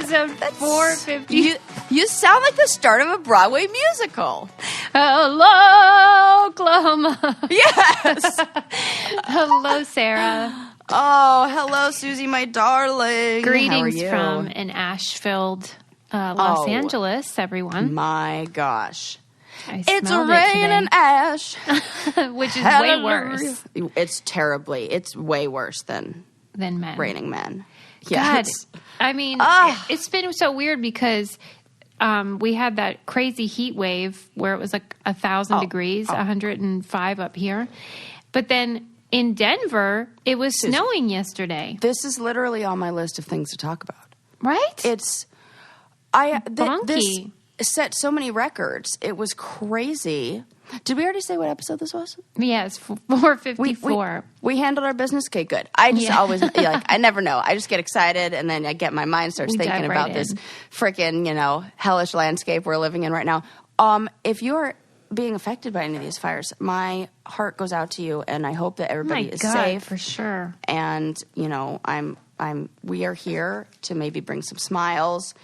episode 450. You sound like the start of a Broadway musical. Hello, Oklahoma. Yes. Hello, Sarah. Oh, hello, Susie, my darling. Greetings How are you? from an ash-filled Los Angeles, everyone. My gosh. It's rain and ash. Which is way worse. It's way worse than men. Raining Men. God, Yes. I mean, it's been so weird because we had that crazy heat wave where it was like 1,000 degrees, 105 up here. But then in Denver, it was snowing yesterday. This is literally on my list of things to talk about. Right? This set so many records. It was crazy. Did we already say what episode this was? Yes, 454. We handled our business. Okay, good. I just always, I never know. I just get excited, and then I get my mind starts thinking about this freaking, hellish landscape we're living in right now. If you're being affected by any of these fires, my heart goes out to you, and I hope that everybody is safe. For sure. And, we are here to maybe bring some smiles.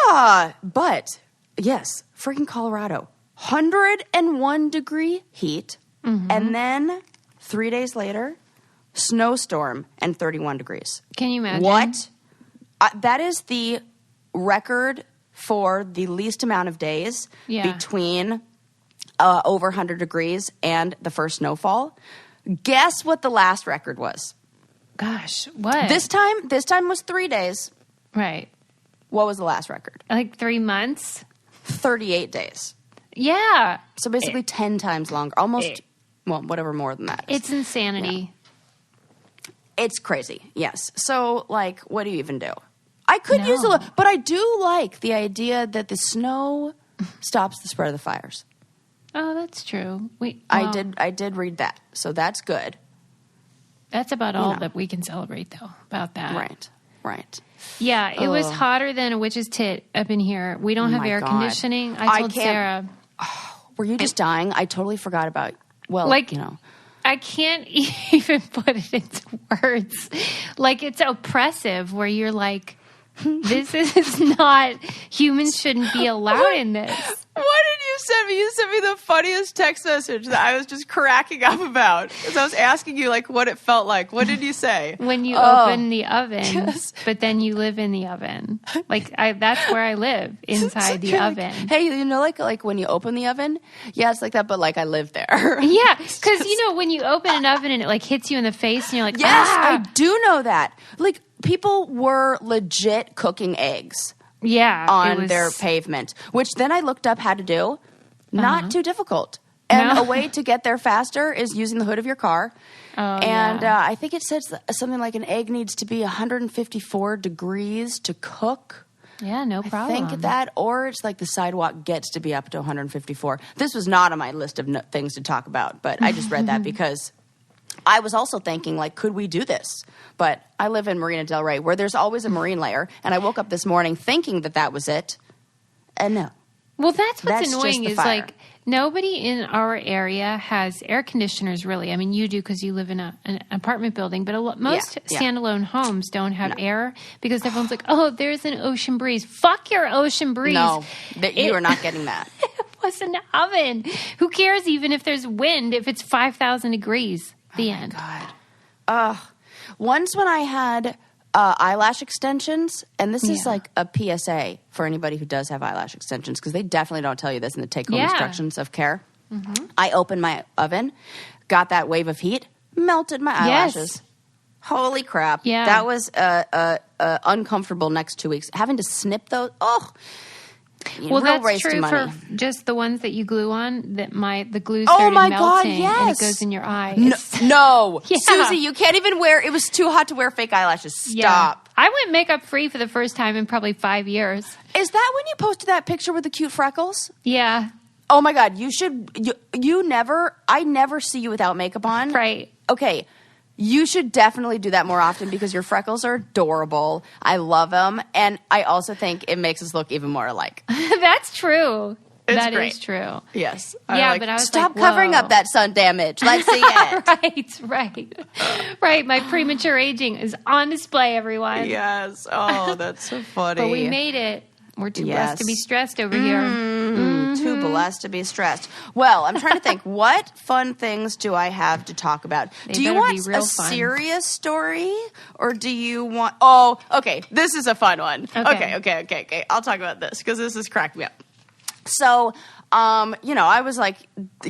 But, yes, freaking Colorado. 101 degree heat, and then 3 days later, snowstorm and 31 degrees. Can you imagine? What? That is the record for the least amount of days between over 100 degrees and the first snowfall. Guess what the last record was? Gosh, what? This time was 3 days. Right. What was the last record? Like 3 months? 38 days. Yeah. So basically 10 times longer. Almost, whatever more than that is. It's insanity. Yeah. It's crazy, yes. So, what do you even do? I could use a little, but I do like the idea that the snow stops the spread of the fires. Oh, that's true. I did read that, so that's good. That's about all that we can celebrate, though, about that. Right. Yeah, it was hotter than a witch's tit up in here. We don't have air conditioning. I told Sarah. Were you just dying? I totally forgot about, I can't even put it into words. It's oppressive where you're like, this is not, humans shouldn't be allowed in this. What did you send me? You sent me the funniest text message that I was just cracking up about. Because I was asking you, what it felt like. What did you say? When you open the oven, but then you live in the oven. That's where I live, inside the oven. Hey, like when you open the oven? Yeah, it's like that, but I live there. Yeah, because, when you open an oven and it, hits you in the face and you're like, yes, I do know that. People were legit cooking eggs. Yeah. On their pavement, which then I looked up how to do. Not too difficult. And a way to get there faster is using the hood of your car. I think it says something like an egg needs to be 154 degrees to cook. Yeah, no problem. I think that, or it's the sidewalk gets to be up to 154. This was not on my list of things to talk about, but I just read that because I was also thinking, could we do this? But I live in Marina Del Rey, where there's always a marine layer, and I woke up this morning thinking that was it, and no. Well, that's what's annoying is, nobody in our area has air conditioners, really. I mean, you do because you live in an apartment building, but most standalone homes don't have air because everyone's like, oh, there's an ocean breeze. Fuck your ocean breeze. No, you are not getting that. It was an oven. Who cares even if there's wind, if it's 5,000 degrees? The end. God. Once when I had eyelash extensions, and this is a PSA for anybody who does have eyelash extensions, because they definitely don't tell you this in the take-home instructions of care. Mm-hmm. I opened my oven, got that wave of heat, melted my eyelashes. Yes. Holy crap. Yeah. That was uncomfortable next 2 weeks. Having to snip those, well, that's true for just the ones that you glue on. That the glue started melting and it goes in your eye. No. Yeah. Susie, you can't even wear. It was too hot to wear fake eyelashes. Stop. Yeah. I went makeup free for the first time in probably 5 years. Is that when you posted that picture with the cute freckles? Yeah. Oh my God, you should. You never. I never see you without makeup on. Right. Okay. You should definitely do that more often because your freckles are adorable. I love them. And I also think it makes us look even more alike. That's true. It's that great. is true. Yes. Yeah, but I was stop like, covering up that sun damage. Let's see it. Right. My premature aging is on display, everyone. Yes. Oh, that's so funny. But we made it. We're too blessed to be stressed over here. Too blessed to be stressed. Well, I'm trying to think, what fun things do I have to talk about? Do you want a serious story, or do you want... Oh, okay, this is a fun one. Okay. I'll talk about this, because this has cracked me up. So, I was like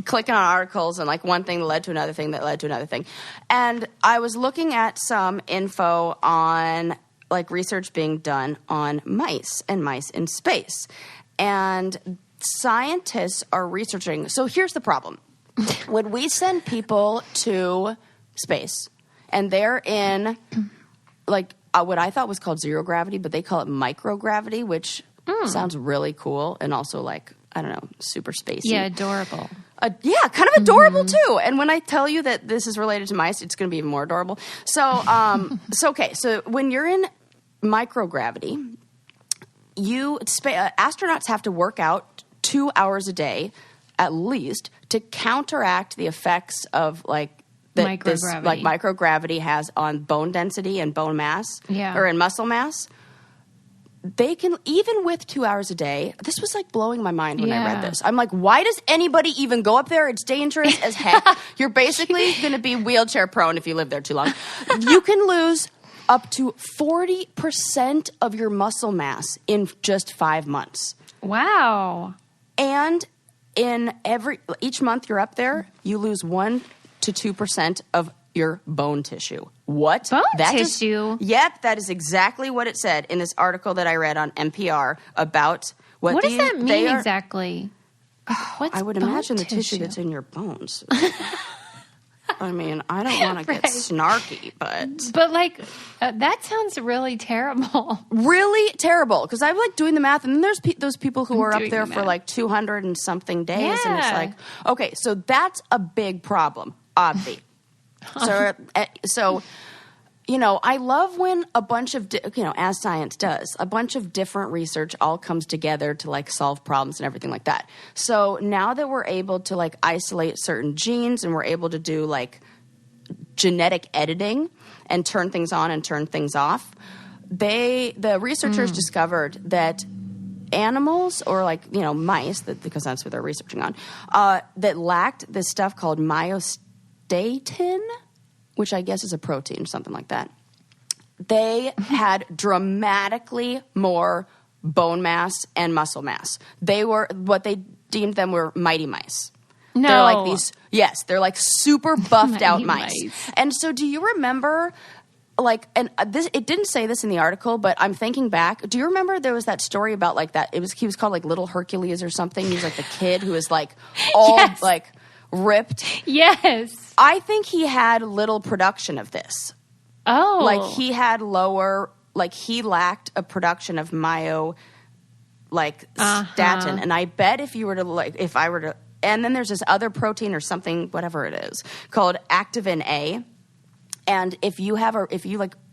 clicking on articles, and like one thing led to another thing that led to another thing. And I was looking at some info on like research being done on mice and mice in space. And scientists are researching. So here's the problem. When we send people to space and they're in like what I thought was called zero gravity, but they call it microgravity, which sounds really cool and also like, I don't know, super spacey. Yeah, adorable. Yeah, kind of adorable too. And when I tell you that this is related to mice, it's going to be even more adorable. So, so when you're in microgravity, astronauts have to work out 2 hours a day at least to counteract the effects of microgravity has on bone density and bone mass, or in muscle mass. They can, even with 2 hours a day, this was like blowing my mind when I read this. I'm like, why does anybody even go up there? It's dangerous as heck. You're basically going to be wheelchair prone if you live there too long. You can lose up to 40% of your muscle mass in just 5 months. Wow. And each month you're up there, you lose 1 to 2% of your bone tissue. What? Bone tissue? Yep, that is exactly what it said in this article that I read on NPR about what does that mean exactly? I would imagine the tissue that's in your bones. I mean, I don't want to get snarky, but like that sounds really terrible. Really terrible, because I'm like doing the math, and then there's those people who are up there for like 200 and something days, and it's like, okay, so that's a big problem, obvi. So, I love when a bunch of, as science does, a bunch of different research all comes together to like solve problems and everything like that. So now that we're able to like isolate certain genes and we're able to do like genetic editing and turn things on and turn things off, the researchers discovered that animals, or like, mice, because that's what they're researching on, that lacked this stuff called myostatin, which I guess is a protein, something like that. They had dramatically more bone mass and muscle mass. They were, what they deemed them were mighty mice. No. They're like these, they're like super buffed out mice. And so do you remember, like, and this, it didn't say this in the article, but I'm thinking back. Do you remember there was that story about like that? He was called like Little Hercules or something. He was like the kid who was like all like ripped. Yes. I think he had little production of this. Oh. Like he had he lacked a production of statin. And I bet if I were to, and then there's this other protein or something, whatever it is, called activin A. And if you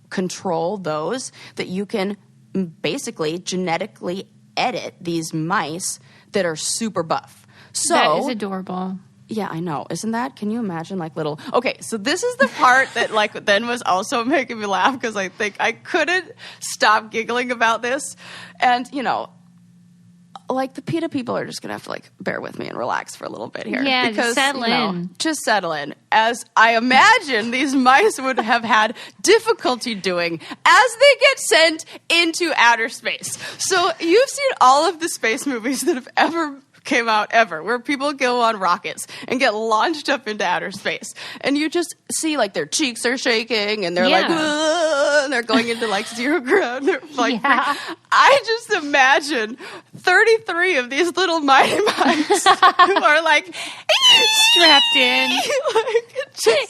control those, that you can basically genetically edit these mice that are super buff. So that is adorable. Yeah, I know. Isn't that? Can you imagine like little... Okay, so this is the part that like then was also making me laugh, because I think I couldn't stop giggling about this. And, like the PETA people are just going to have to like bear with me and relax for a little bit here. Yeah, because, just settle in. As I imagine these mice would have had difficulty doing as they get sent into outer space. So you've seen all of the space movies that have ever came out where people go on rockets and get launched up into outer space, and you just see like their cheeks are shaking and they're like, and they're going into like zero ground. They're like, I just imagine 33 of these little mighty mice who are like strapped in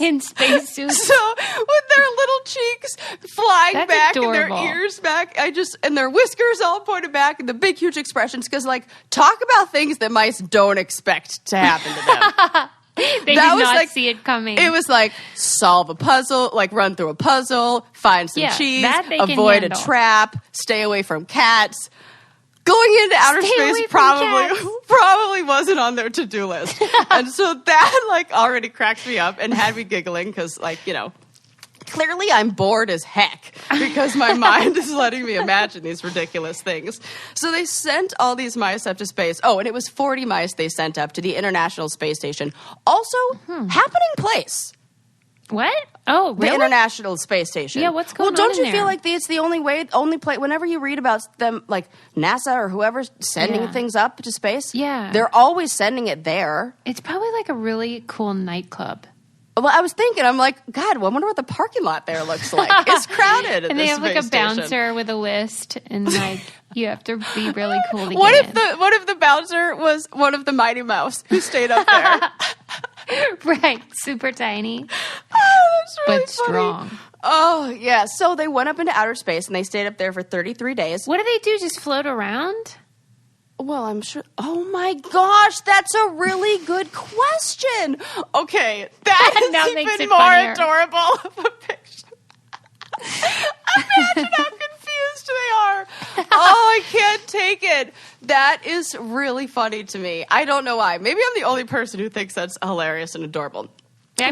in spacesuits, so with their little cheeks flying back adorable. And their ears back, and their whiskers all pointed back and the big huge expressions, because like talk about things that mice don't expect to happen to them. They did not see it coming. It was like solve a puzzle, like run through a puzzle, find some cheese, avoid a trap, stay away from cats. going into outer space probably wasn't on their to-do list. And so that like already cracks me up and had me giggling because like, you know, clearly I'm bored as heck because my mind is letting me imagine these ridiculous things. So they sent all these mice up to space. Oh, and it was 40 mice they sent up to the International Space Station. Also, happening place. What? Oh, really? The International Space Station. Yeah, what's going on Well, don't you there? feel like it's the only place, whenever you read about them, like NASA or whoever's sending things up to space, they're always sending it there. It's probably like a really cool nightclub. Well, I was thinking, I'm like, God, I wonder what the parking lot there looks like. It's crowded at and this they have like a station. bouncer with a list, and like you have to be really cool to What get if what if the bouncer was one of the Mighty Mouse who stayed up there? Right, super tiny, that's really but strong. Oh yeah, so they went up into outer space and they stayed up there for 33 days. What do they do? Just float around? Well, I'm sure. Oh my gosh, that's a really good question. Okay, that is even more funnier. adorable of a picture. Imagine how confused they are. Oh, I can't take it. That is really funny to me. I don't know why. Maybe I'm the only person who thinks that's hilarious and adorable.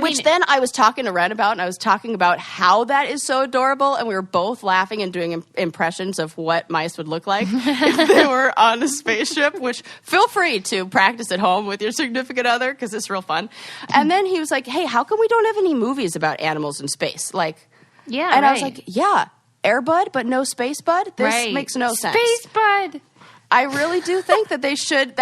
Which then I was talking to Ren about, and I was talking about how that is so adorable, and we were both laughing and doing impressions of what mice would look like if they were on a spaceship, which feel free to practice at home with your significant other, because it's real fun. And then he was like, hey, how come we don't have any movies about animals in space? Like, yeah, and I was like, yeah, Air Bud, but no Space Bud? This makes no sense. Space Bud! I really do think that should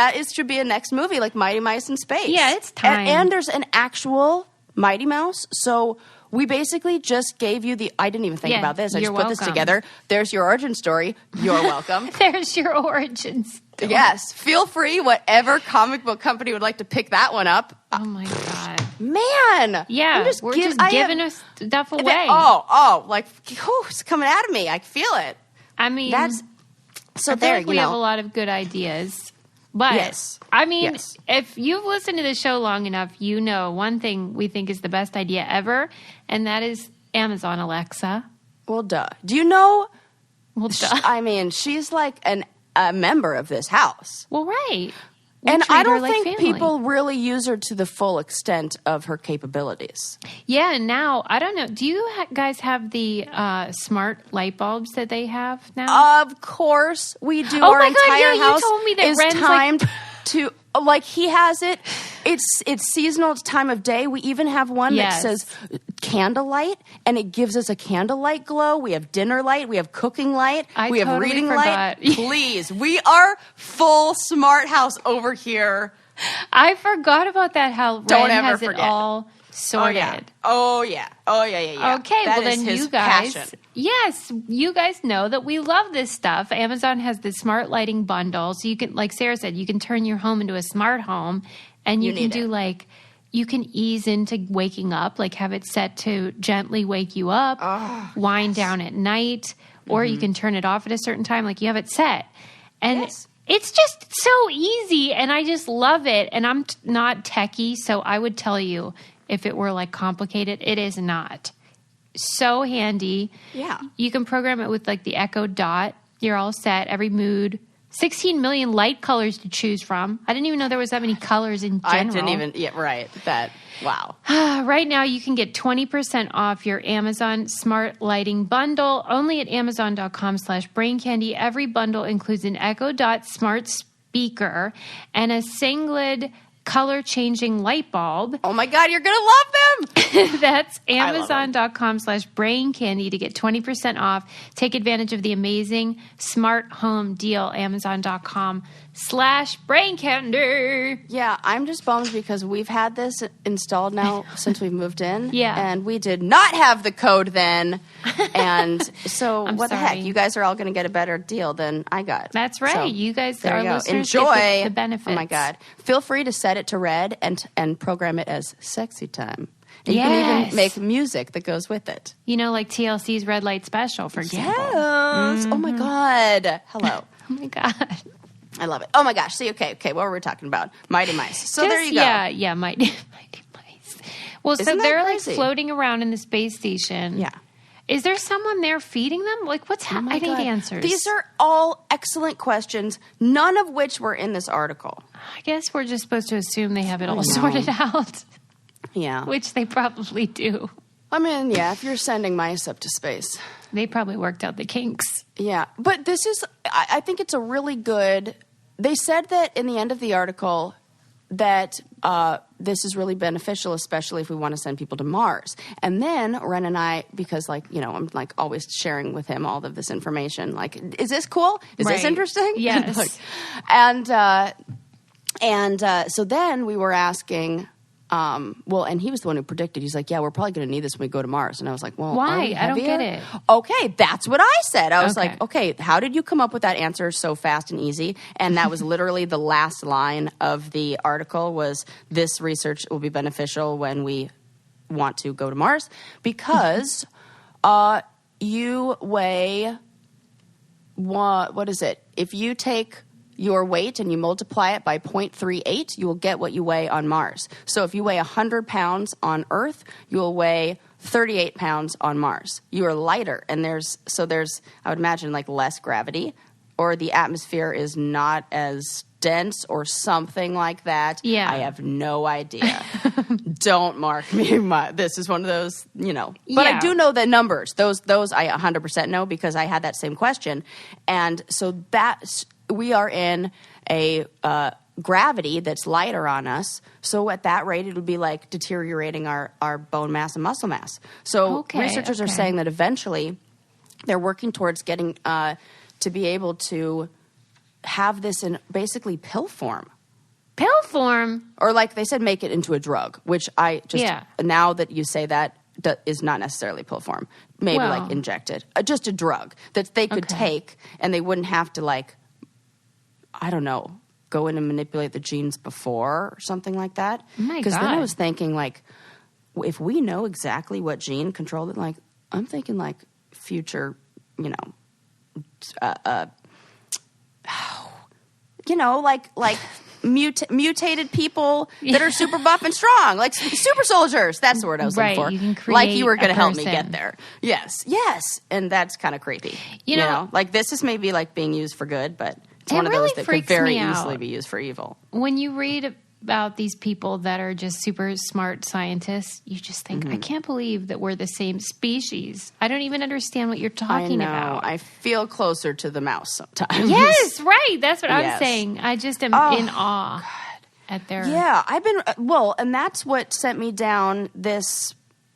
be a next movie, like Mighty Mice in Space. Yeah, it's time. And there's an actual Mighty Mouse. So we basically just gave you I didn't even think about this. I just put this together. There's your origin story. You're welcome. There's your origin story. Yes. Feel free, whatever comic book company would like to pick that one up. Oh my God. Man. Yeah. We're just giving us stuff away. Like, it's coming out of me. I feel it. I mean, I feel like we have a lot of good ideas. But, I mean, if you've listened to the show long enough, you know one thing we think is the best idea ever, and that is Amazon Alexa. Well, duh. Do you know? Well, duh. I mean, she's like a member of this house. Well, right. And I don't think people really use her to the full extent of her capabilities. Yeah, and now, I don't know. Do you guys have the smart light bulbs that they have now? Of course we do. Oh Our my God, entire house you told me that is Ren's timed to... Like, he has it. It's seasonal. It's time of day. We even have one that says candlelight, and it gives us a candlelight glow. We have dinner light. We have cooking light. We have reading light. Please. We are full smart house over here. I forgot about that, how Ren has it all sorted. Oh, yeah. Okay, that well then you guys... passion. Yes, you guys know that we love this stuff. Amazon has the smart lighting bundle. So you can, like Sarah said, you can turn your home into a smart home, and you can do like, you can ease into waking up, like have it set to gently wake you up, wind down at night, or you can turn it off at a certain time, like you have it set. And it's just so easy, and I just love it. And I'm not techie, so I would tell you if it were like complicated, it is not. So handy. Yeah. You can program it with like the Echo Dot. You're all set. Every mood. 16 million light colors to choose from. I didn't even know there was that many colors in general. I didn't even, right. Wow. Right now you can get 20% off your Amazon Smart Lighting Bundle only at Amazon.com/braincandy. Every bundle includes an Echo Dot smart speaker and a Singlid color-changing light bulb. Oh my God, you're going to love them! That's Amazon.com/braincandy to get 20% off. Take advantage of the amazing smart home deal. Amazon.com/braincandy. Yeah, I'm just bummed because we've had this installed now since we've moved in. Yeah. And we did not have the code then. And so what the heck? You guys are all going to get a better deal than I got. That's right. So, you guys, there our you go. listeners, Enjoy get the benefits. Oh my God. Feel free to set it to red and program it as sexy time. And you can even make music that goes with it. You know, like TLC's Red Light Special, for example. Yes. Mm-hmm. Oh my God. Hello. Oh my God. I love it. Oh my gosh. See, okay. What were we talking about? Mighty Mice. So there you go. Yeah, Mighty Mice. Well, so they're like floating around in the space station. Yeah. Is there someone there feeding them? Like, what's happening? I need answers. These are all excellent questions, none of which were in this article. I guess we're just supposed to assume they have it all sorted out. Yeah. Which they probably do. I mean, yeah, if you're sending mice up to space. They probably worked out the kinks. Yeah. But this is, I think it's a really good, they said that in the end of the article that this is really beneficial, especially if we want to send people to Mars. And then Ren and I, because I'm like always sharing with him all of this information. Like, is this cool? Is this interesting? Yes. and so then we were asking, and he was the one who predicted. He's like, yeah, we're probably going to need this when we go to Mars. And I was like, well, why? I don't get it. Okay, that's what I said. I was like, okay, how did you come up with that answer so fast and easy? And that was literally the last line of the article was, this research will be beneficial when we want to go to Mars because you weigh, what is it? If you take your weight and you multiply it by 0.38, you will get what you weigh on Mars. So if you weigh 100 pounds on Earth, you will weigh 38 pounds on Mars. You are lighter, and there's I would imagine like less gravity, or the atmosphere is not as dense or something like that. Yeah. I have no idea. Don't mark me. This is one of those, But I do know the numbers. Those I 100% know because I had that same question. And so we are in a gravity that's lighter on us. So at that rate, it would be like deteriorating our bone mass and muscle mass. So researchers are saying that eventually they're working towards getting to be able to have this in basically pill form. Pill form? Or like they said, make it into a drug, which I just, now that you say that is not necessarily pill form. Maybe like injected. Just a drug that they could take and they wouldn't have to like, I don't know, go in and manipulate the genes before or something like that. Oh my God. Because then I was thinking like, if we know exactly what gene controlled it, like I'm thinking like future, like mutated people that are super buff and strong, like super soldiers. That's the word I was looking for. You can create like you were going to help me person. get there. Yes. And that's kind of creepy. You know, like this is maybe like being used for good, but it's one of those that could very easily be used for evil. When you read about these people that are just super smart scientists, you just think, I can't believe that we're the same species. I don't even understand what you're talking about. I feel closer to the mouse sometimes. Yes, right. That's what I'm saying. I just am in awe at their... Yeah, I've been... and that's what sent me down this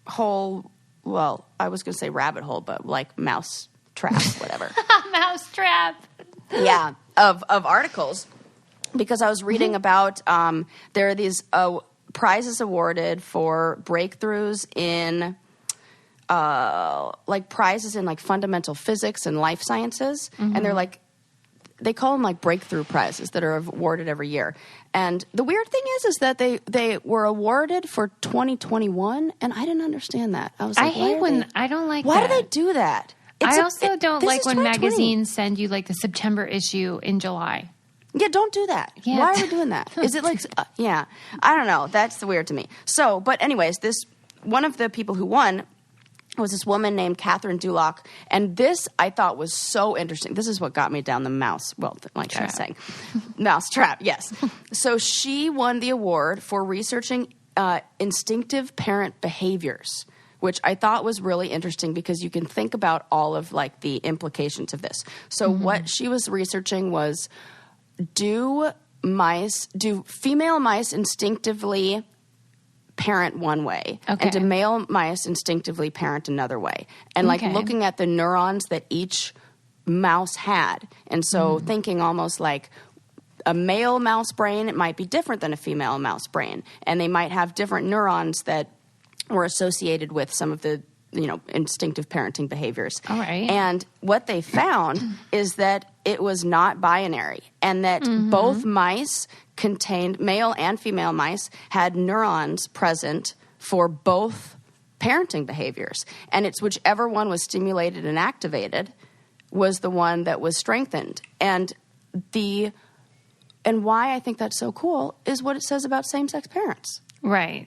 whole... Well, I was going to say rabbit hole, but like mouse trap, whatever. Mouse trap. Yeah, of articles. Because I was reading about there are these prizes awarded for breakthroughs in like prizes in like fundamental physics and life sciences, and they're like they call them like breakthrough prizes that are awarded every year. And the weird thing is that they were awarded for 2021, and I didn't understand that. I was like, I don't like. Why that. do they do that? I also don't like when magazines send you like the September issue in July. Yeah, don't do that. Yeah. Why are we doing that? Is it like, I don't know. That's weird to me. So, but anyways, one of the people who won was this woman named Catherine Duloc. And this I thought was so interesting. This is what got me down the mouse. Well, like I was saying, mouse trap. Yes. So she won the award for researching instinctive parent behaviors, which I thought was really interesting because you can think about all of like the implications of this. So what she was researching was, do female mice instinctively parent one way, and do male mice instinctively parent another way? And like looking at the neurons that each mouse had. And so thinking almost like a male mouse brain, it might be different than a female mouse brain. And they might have different neurons that were associated with some of the, instinctive parenting behaviors. All right. And what they found is that it was not binary, and that both mice male and female mice had neurons present for both parenting behaviors. And it's whichever one was stimulated and activated was the one that was strengthened. And why I think that's so cool is what it says about same-sex parents. Right.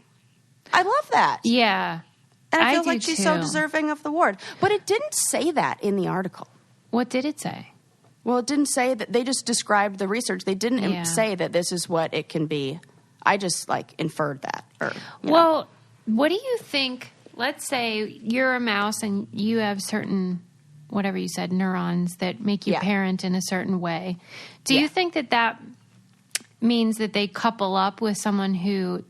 I love that. Yeah. And it feels like she's so deserving of the award. But it didn't say that in the article. What did it say? Well, it didn't say that. They just described the research. They didn't say that this is what it can be. I just, inferred that. Well, what do you think? Let's say you're a mouse and you have certain, whatever you said, neurons that make you parent in a certain way. Do you think that means that they couple up with someone who,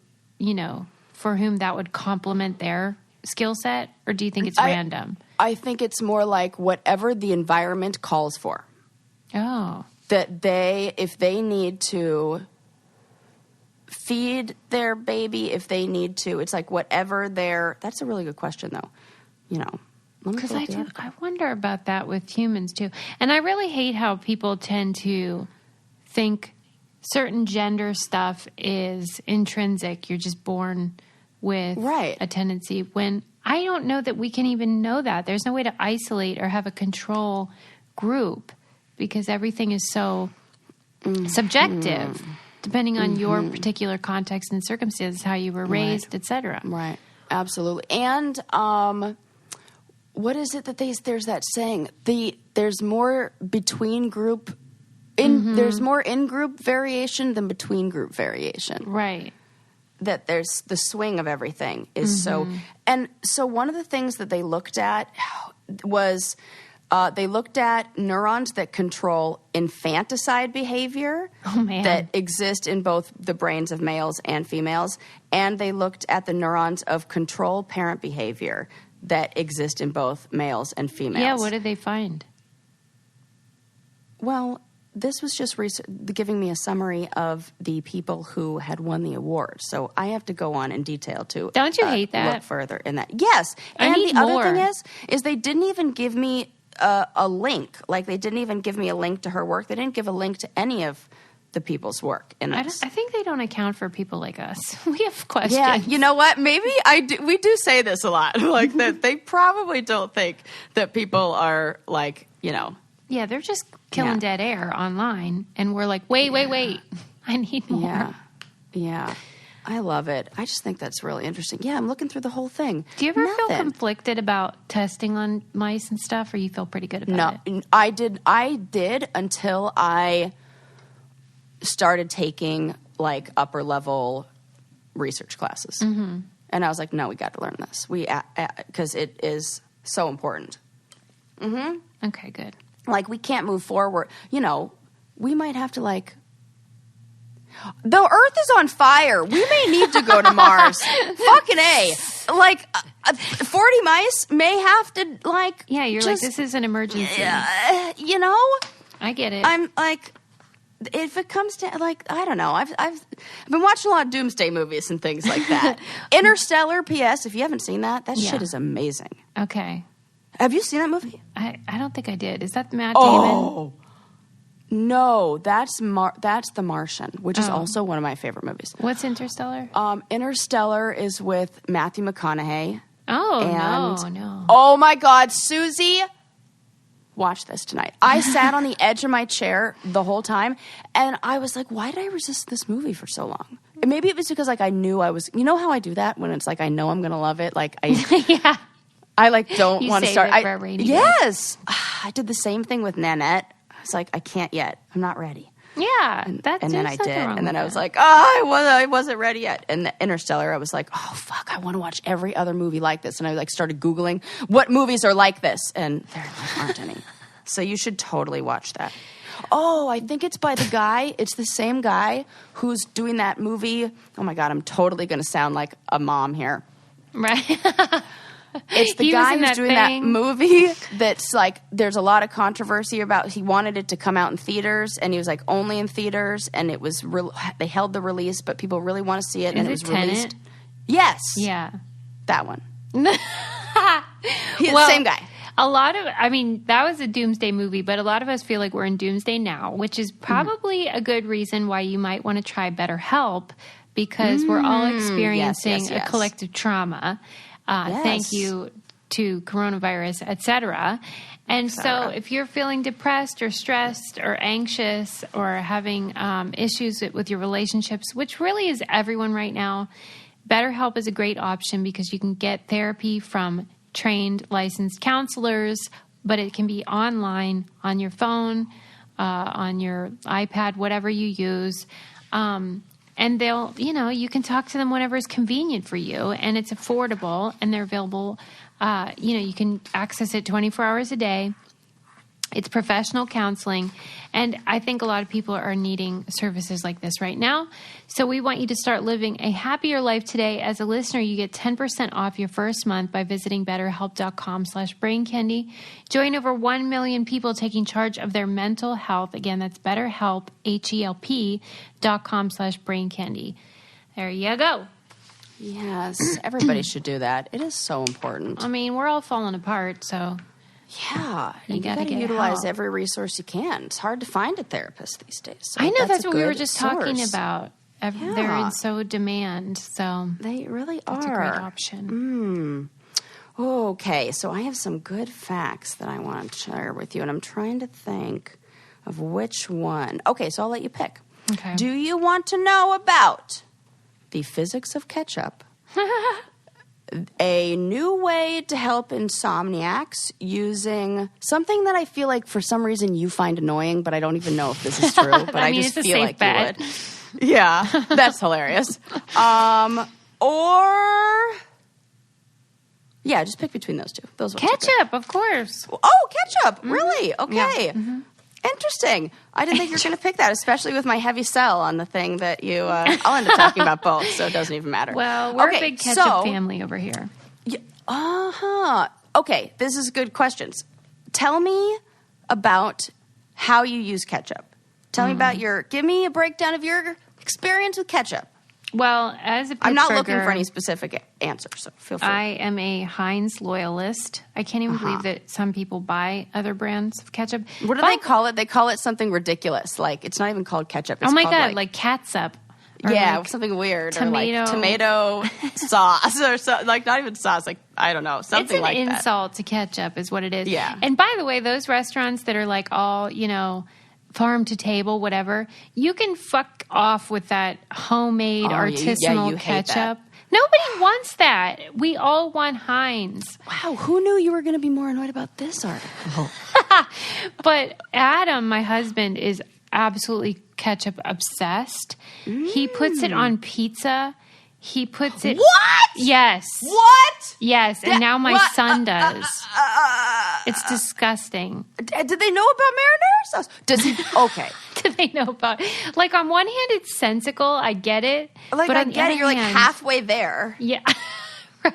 for whom that would complement their skill set? Or do you think it's random? I think it's more like whatever the environment calls for. Oh. That if they need to feed their baby, if they need to, it's like whatever that's a really good question though. Because I wonder about that with humans too. And I really hate how people tend to think certain gender stuff is intrinsic. You're just born with a tendency, when I don't know that we can even know that. There's no way to isolate or have a control group because everything is so subjective, depending on your particular context and circumstances, how you were raised, etc. Right. Absolutely. And what is it that there's that saying? There's more between group there's more in group variation than between group variation. Right. That there's the swing of everything is so one of the things that they looked at was they looked at neurons that control infanticide behavior that exist in both the brains of males and females, and they looked at the neurons of control parent behavior that exist in both males and females. Yeah, what did they find? Well, this was just giving me a summary of the people who had won the award. So I have to go on in detail to Don't you hate that? Look further in that. Yes. And the other thing is they didn't even give me a link. Like, they didn't even give me a link to her work. They didn't give a link to any of the people's work in this. I think they don't account for people like us. We have questions. Yeah, you know what? Maybe we do say this a lot. Like, that they probably don't think that people are Yeah, they're just killing dead air online, and we're like, wait, I need more. Yeah. I love it. I just think that's really interesting. Yeah, I'm looking through the whole thing. Do you ever feel conflicted about testing on mice and stuff, or you feel pretty good about it? No, I did until I started taking upper level research classes. Mm-hmm. And I was like, no, we got to learn this. Because it is so important. Mm-hmm. Okay, good. We can't move forward. We might have to the Earth is on fire. We may need to go to Mars. Fucking A. 40 mice may have to, Yeah, you're this is an emergency. I get it. I'm if it comes to, I don't know. I've been watching a lot of doomsday movies and things like that. Interstellar, P.S., if you haven't seen that shit is amazing. Okay. Have you seen that movie? I don't think I did. Is that Matt Damon? No, that's The Martian, which is also one of my favorite movies. What's Interstellar? Interstellar is with Matthew McConaughey. Oh, no. Oh, my God, Susie, watch this tonight. I sat on the edge of my chair the whole time, and I was like, why did I resist this movie for so long? And maybe it was because, I knew I was... You know how I do that when it's I know I'm going to love it? Yeah. I don't want to start. Yes. I did the same thing with Nanette. I was like, I can't yet. I'm not ready. Yeah, and then I did, and then I was like, I wasn't ready yet. And the Interstellar, I was like, oh fuck, I want to watch every other movie like this. And I started Googling what movies are like this, and there aren't any. So you should totally watch that. Oh, I think it's by the guy. It's the same guy who's doing that movie. Oh my God, I'm totally going to sound like a mom here. Right. It's the guy who's doing that movie that's there's a lot of controversy about. He wanted it to come out in theaters, and he was only in theaters, and it was they held the release, but people really want to see it, and it was released. Yes. Yeah. That one. He's the same guy. That was a doomsday movie, but a lot of us feel like we're in doomsday now, which is probably a good reason why you might want to try BetterHelp, because we're all experiencing a collective trauma. Thank you to coronavirus, etc. And so if you're feeling depressed or stressed or anxious or having issues with your relationships, which really is everyone right now, BetterHelp is a great option because you can get therapy from trained, licensed counselors, but it can be online, on your phone, on your iPad, whatever you use. And they'll, you can talk to them whenever is convenient for you, and it's affordable, and they're available. You can access it 24 hours a day. It's professional counseling, and I think a lot of people are needing services like this right now. So we want you to start living a happier life today. As a listener, you get 10% off your first month by visiting BetterHelp.com/BrainCandy. Join over 1 million people taking charge of their mental health. Again, that's BetterHelp, HELP.com/BrainCandy. There you go. Yes, everybody should do that. It is so important. I mean, we're all falling apart, so... Yeah, you got to utilize every resource you can. It's hard to find a therapist these days. So I know that's what we were just talking about. They're in so demand, so they really are. That's a great option. Okay, so I have some good facts that I want to share with you, and I'm trying to think of which one. Okay, so I'll let you pick. Okay. Do you want to know about the physics of ketchup? A new way to help insomniacs using something that I feel like for some reason you find annoying, but I don't even know if this is true, but I just feel like bet. You would. Yeah, that's hilarious. Yeah, just pick between those two. Those ketchup, of course. Oh, ketchup. Mm-hmm. Really? Okay. Yeah. Mm-hmm. Interesting. I didn't think you were going to pick that, especially with my heavy sell on the thing that you... I'll end up talking about both, so it doesn't even matter. Well, we're a big ketchup family over here. Yeah, okay, this is good questions. Tell me about how you use ketchup. Tell me about give me a breakdown of your experience with ketchup. Well, as a Pittsburgher, I'm not looking for any specific answer, so feel free. I am a Heinz loyalist. I can't even believe that some people buy other brands of ketchup. What do they call it? They call it something ridiculous. Like, it's not even called ketchup. It's oh my called God, like catsup. Yeah, like something weird. Tomato. Or like tomato sauce or like not even sauce. Like, I don't know, something like that. It's an insult to ketchup is what it is. Yeah. And by the way, those restaurants that are like all, farm to table, whatever, you can fuck off with that homemade artisanal ketchup. Nobody wants that. We all want Heinz. Wow, who knew you were going to be more annoyed about this article? But Adam, my husband, is absolutely ketchup obsessed. He puts it on pizza. He puts it... What? Yes. What? Yes, and now my son does. It's disgusting. Did they know about marinara sauce? Does he... Okay. Do they know about... Like, on one hand, it's sensical. I get it. Like, but I get it. You're like halfway there. Yeah. Right.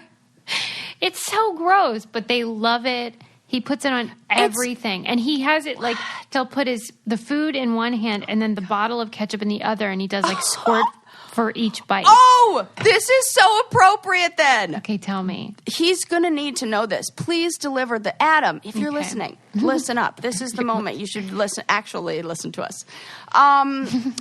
It's so gross, but they love it. He puts it on everything. And he has it like... He'll put the food in one hand and then the bottle of ketchup in the other, and he does like squirt... for each bite. Oh, this is so appropriate then. Okay, tell me. He's going to need to know this. Please deliver the Adam, if you're listening, listen up. This is the moment. You should actually listen to us.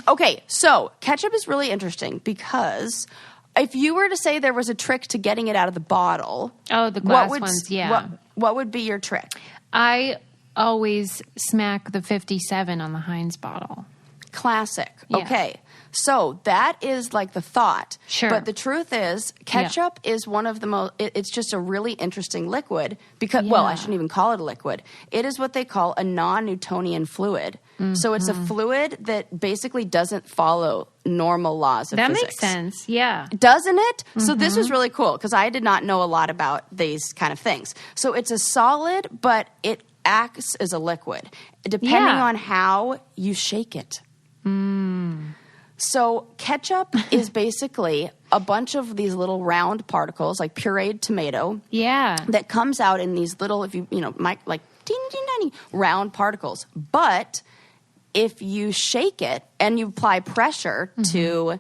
Okay, so ketchup is really interesting because if you were to say there was a trick to getting it out of the bottle. Oh, the glass ones, yeah. What would be your trick? I always smack the 57 on the Heinz bottle. Classic. Yeah. Okay. So that is like the thought. Sure. But the truth is, ketchup is one of the most, it's just a really interesting liquid because, well, I shouldn't even call it a liquid. It is what they call a non-Newtonian fluid. Mm-hmm. So it's a fluid that basically doesn't follow normal laws of physics. That makes sense, yeah. Doesn't it? Mm-hmm. So this was really cool because I did not know a lot about these kind of things. So it's a solid, but it acts as a liquid depending on how you shake it. So ketchup is basically a bunch of these little round particles, like pureed tomato. Yeah. That comes out in these little, like teeny, tiny round particles. But if you shake it and you apply pressure to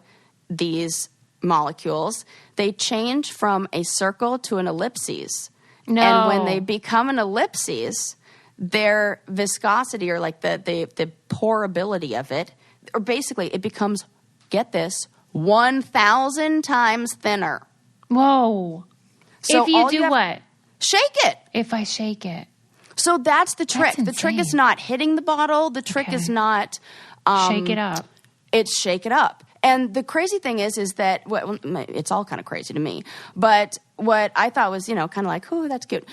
these molecules, they change from a circle to an ellipses. No. And when they become an ellipses, their viscosity or like the pourability of it, or basically it becomes, get this, 1,000 times thinner. Whoa. So if you do what? Shake it. If I shake it. So that's the trick. The trick is not hitting the bottle. The trick is not... shake it up. It's shake it up. And the crazy thing is that it's all kind of crazy to me. But what I thought was, kind of like, oh, that's cute,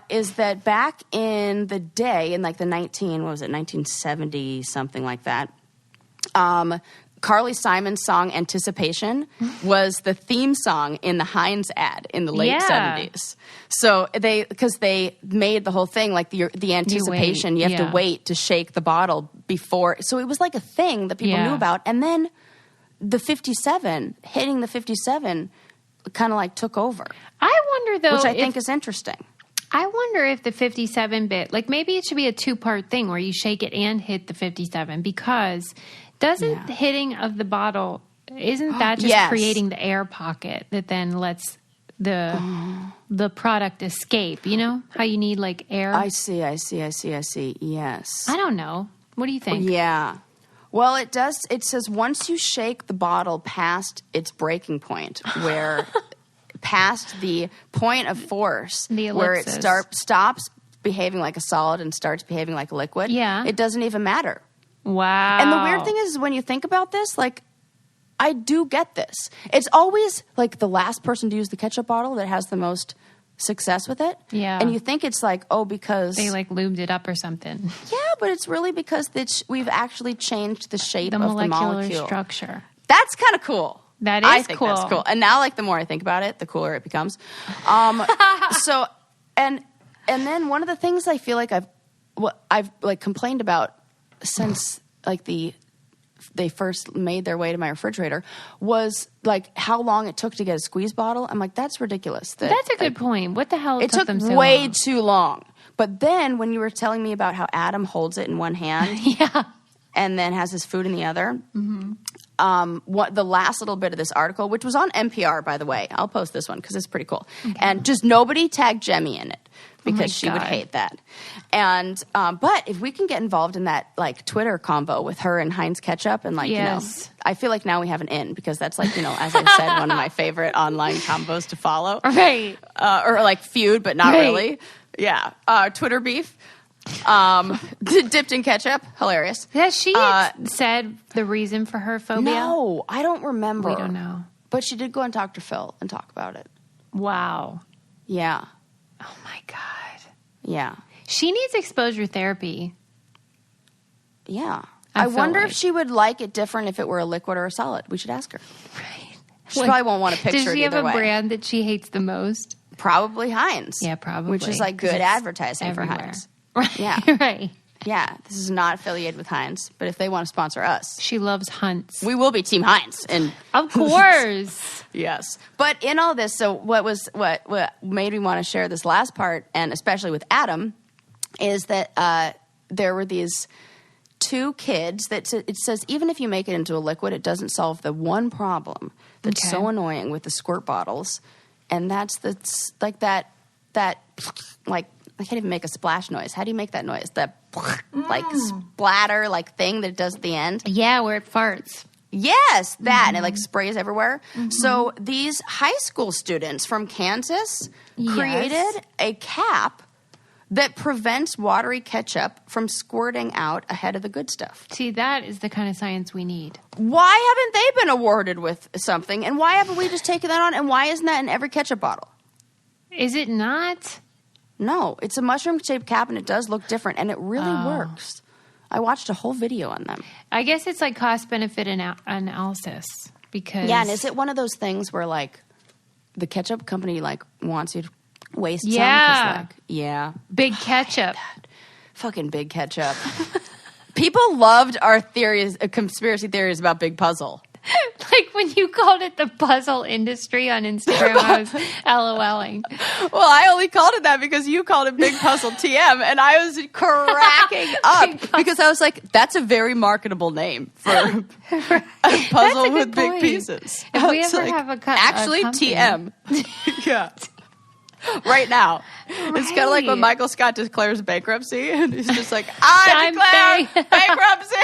is that back in the day, in like the 1970, something like that, Carly Simon's song "Anticipation" was the theme song in the Heinz ad in the late 70s. So because they made the whole thing like the anticipation, you have to wait to shake the bottle before. So it was like a thing that people knew about. And then the 57, hitting the 57 kind of like took over. I wonder though, which I think is interesting. I wonder if the 57 bit, like maybe it should be a 2-part thing where you shake it and hit the 57, because doesn't the hitting of the bottle, isn't that just creating the air pocket that then lets the product escape? You know how you need like air? I see. Yes. I don't know. What do you think? Yeah. Well, it does. It says once you shake the bottle past its breaking point, where past the point of force, where it stops behaving like a solid and starts behaving like a liquid, it doesn't even matter. Wow. And the weird thing is when you think about this, like, I do get this. It's always like the last person to use the ketchup bottle that has the most success with it. Yeah. And you think it's like, because they like lubed it up or something. Yeah, but it's really because we've actually changed the shape of the molecule structure. That's kind of cool. That is I think cool. That's cool. And now, like, the more I think about it, the cooler it becomes. So, and then one of the things I feel like I've like complained about since like they first made their way to my refrigerator was like how long it took to get a squeeze bottle. I'm like, that's ridiculous. That's a good point. What the hell? It took them so way long? too long. But then when you were telling me about how Adam holds it in one hand, and then has his food in the other. The last little bit of this article, which was on NPR, by the way, I'll post this one because it's pretty cool. Okay. And just nobody tag Jemmy in it because she would hate that. And but if we can get involved in that like Twitter combo with her and Heinz Ketchup, and like I feel like now we have an in, because that's like, as I said, one of my favorite online combos to follow. Right. Or like feud, but not really. Yeah. Twitter beef. Dipped in ketchup. Hilarious. Has she said the reason for her phobia? No, I don't remember. We don't know. But she did go on Dr. Phil and talk about it. Wow. Yeah. Oh my God. Yeah. She needs exposure therapy. Yeah. I wonder if she would like it different if it were a liquid or a solid. We should ask her. Right. She probably won't want to picture it either way. Does she have a brand that she hates the most? Probably Heinz. Yeah, probably. Which is like good advertising everywhere. For Heinz. Right. Yeah. Right. Yeah. This is not affiliated with Heinz, but if they want to sponsor us. She loves Hunts. We will be Team Heinz. And of course. Yes. But in all this, so what made me want to share this last part, and especially with Adam, is that there were these two kids that it says even if you make it into a liquid, it doesn't solve the one problem that's so annoying with the squirt bottles, and that's that like I can't even make a splash noise. How do you make that noise? That like splatter like thing that it does at the end? Yeah, where it farts. Yes, that. And it like sprays everywhere. So these high school students from Kansas created a cap that prevents watery ketchup from squirting out ahead of the good stuff. See, that is the kind of science we need. Why haven't they been awarded with something? And why haven't we just taken that on? And why isn't that in every ketchup bottle? Is it not? No, it's a mushroom-shaped cap, and it does look different, and it really works. I watched a whole video on them. I guess it's like cost-benefit analysis, because... Yeah, and is it one of those things where, like, the ketchup company, like, wants you to waste some? 'Cause, like, Big ketchup. Fucking Big Ketchup. People loved our theories, conspiracy theories about Big Puzzle. Like when you called it the puzzle industry on Instagram, I was LOLing. Well, I only called it that because you called it Big Puzzle TM, and I was cracking up because I was like, that's a very marketable name for a puzzle with big pieces. If we ever have a actually, TM. Yeah. Right now. It's kind of like when Michael Scott declares bankruptcy, and he's just like, I declare bankruptcy.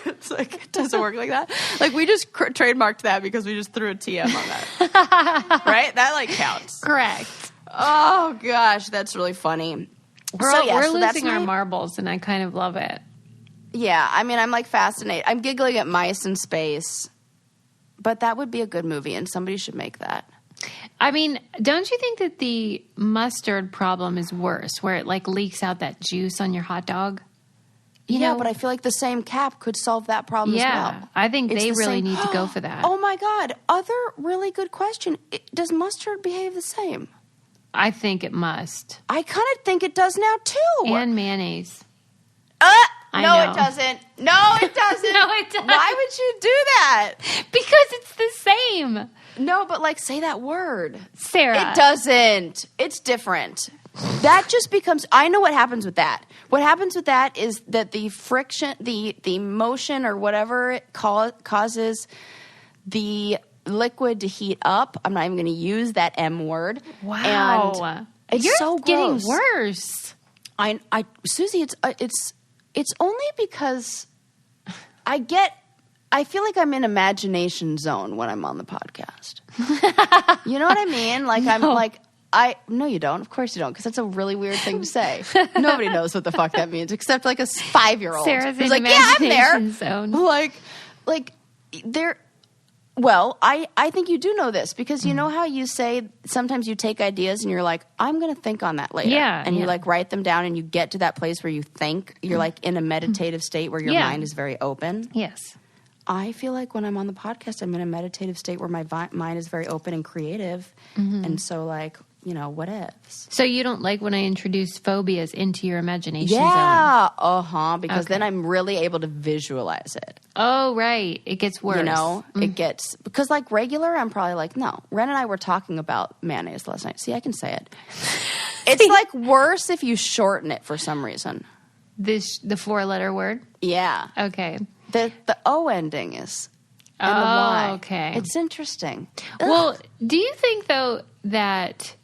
It's like, it doesn't work like that. Like, we just trademarked that because we just threw a TM on that. Right? That, like, counts. Correct. Oh, gosh, that's really funny. We're losing our marbles, and I kind of love it. Yeah, I mean, I'm, like, fascinated. I'm giggling at mice in space. But that would be a good movie, and somebody should make that. I mean, don't you think that the mustard problem is worse, where it like leaks out that juice on your hot dog? You know? But I feel like the same cap could solve that problem as well. I think they really need to go for that. Oh my God. Other really good question. Does mustard behave the same? I think it must. I kind of think it does now too. And mayonnaise. No, it doesn't. No, it doesn't. No, it doesn't. Why would you do that? Because it's the same. No, but like say that word. Sarah. It doesn't. It's different. That just becomes, I know what happens with that. What happens with that is that the friction, the motion or whatever it causes the liquid to heat up. I'm not even going to use that M word. Wow. And it's You're so getting gross. worse. Susie, it's only because I feel like I'm in imagination zone when I'm on the podcast. You know what I mean? Like I'm like, no, you don't. Of course you don't, because that's a really weird thing to say. Nobody knows what the fuck that means except like a 5-year-old. Sarah's who's in like, yeah, I'm there. Zone. Like there. Well, I think you do know this, because you know how you say sometimes you take ideas and you're like, I'm going to think on that later. Yeah. And you like write them down and you get to that place where you think you're like in a meditative state where your mind is very open. Yes. I feel like when I'm on the podcast, I'm in a meditative state where my mind is very open and creative. And so like, you know, what ifs. So you don't like when I introduce phobias into your imagination zone? Yeah, because then I'm really able to visualize it. Oh, right. It gets worse. You know, it gets, because like regular, I'm probably like, no. Ren and I were talking about mayonnaise last night. See, I can say it. It's like worse if you shorten it for some reason. The 4-letter word? Yeah. Okay. The O ending is, and the Y. Okay. It's interesting. Well, do you think, though, that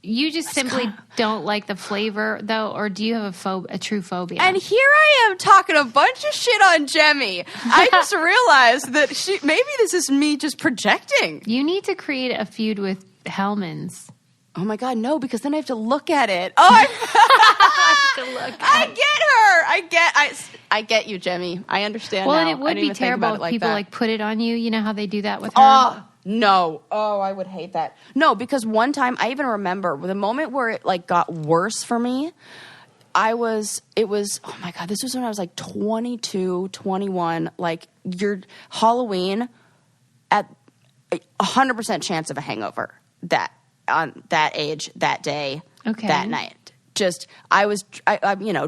you just simply don't like the flavor, though, or do you have a true phobia? And here I am talking a bunch of shit on Jemmy. I just realized that maybe this is me just projecting. You need to create a feud with Hellman's. Oh my God, no, because then I have to look at it. Oh, I get you, Jemmy. I understand. Well, now. and it would be terrible if people like put it on you. You know how they do that with her? Oh, no. Oh, I would hate that. No, because one time I even remember the moment where it like got worse for me. Oh my God, this was when I was like 22, 21, like your Halloween at 100% chance of a hangover on that age, that day, that night. Just, I was,